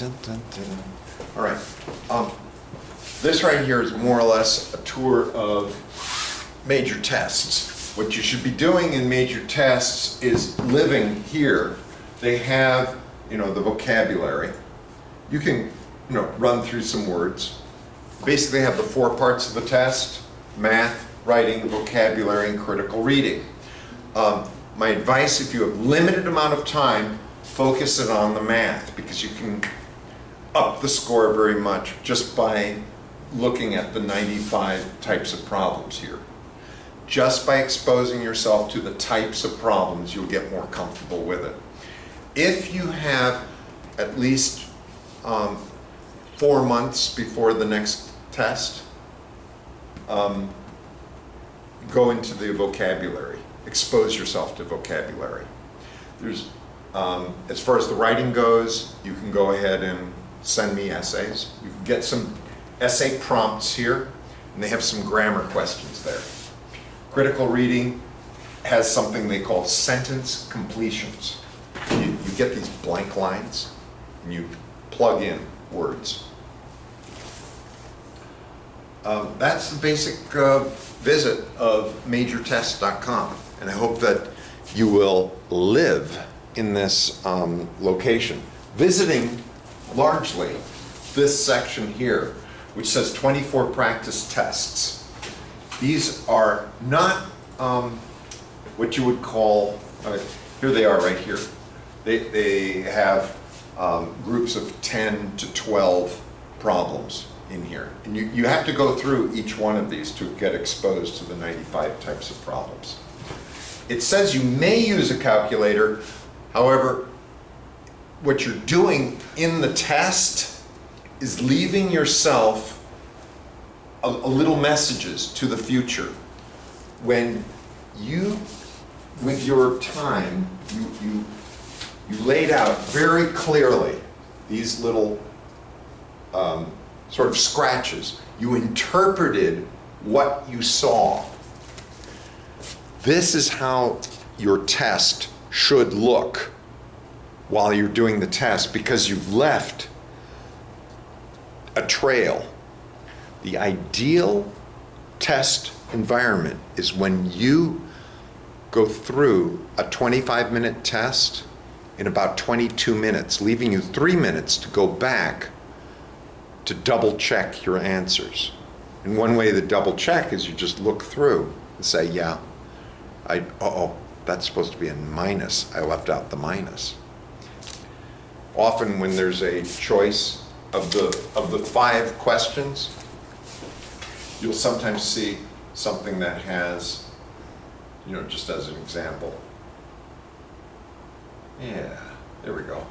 Dun, dun, dun. All right. This right here is more or less a tour of major tests. What you should be doing in major tests is living here. They have, the vocabulary. You can, run through some words. Basically have the 4 parts of the test: math, writing, vocabulary, and critical reading. My advice, if you have limited amount of time, focus it on the math, because you can up the score very much just by looking at the 95 types of problems here. Just by exposing yourself to the types of problems, you'll get more comfortable with it. If you have at least 4 months before the next test, go into the vocabulary. Expose yourself to vocabulary. There's, as far as the writing goes, you can go ahead and send me essays. You can get some essay prompts here, and they have some grammar questions there. Critical reading has something they call sentence completions. You get these blank lines, and you plug in words. That's the basic visit of majortest.com, and I hope that you will live in this location, visiting largely this section here, which says 24 practice tests. These are not what you would call, here they are right here. They have groups of 10 to 12 problems in here. And you have to go through each one of these to get exposed to the 95 types of problems. It says you may use a calculator. However, what you're doing in the test is leaving yourself a little messages to the future. When you, with your time, you laid out very clearly these little sort of scratches. You interpreted what you saw. This is how your test should look while you're doing the test, because you've left a trail. The ideal test environment is when you go through a 25-minute test in about 22 minutes, leaving you 3 minutes to go back to double check your answers. And one way to double check is you just look through and say, yeah, that's supposed to be a minus. I left out the minus. Often when there's a choice of the 5 questions, you'll sometimes see something that has, just as an example. Yeah, there we go.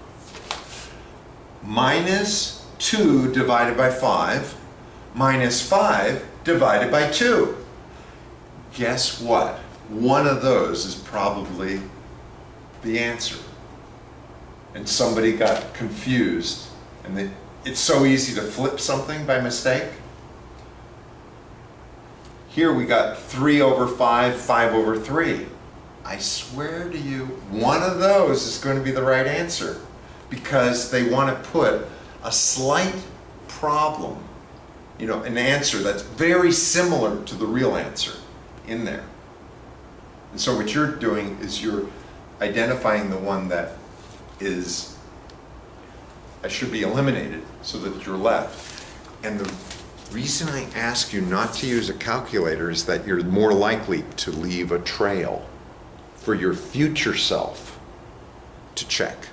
Minus 2 divided by 5, minus 5 divided by 2. Guess what? One of those is probably the answer. And somebody got confused, and it's so easy to flip something by mistake. Here we got 3 over 5, 5 over 3. I swear to you, one of those is going to be the right answer, because they want to put a slight problem, an answer that's very similar to the real answer in there. And so what you're doing is you're identifying the one that should be eliminated so that you're left. And the reason I ask you not to use a calculator is that you're more likely to leave a trail for your future self to check.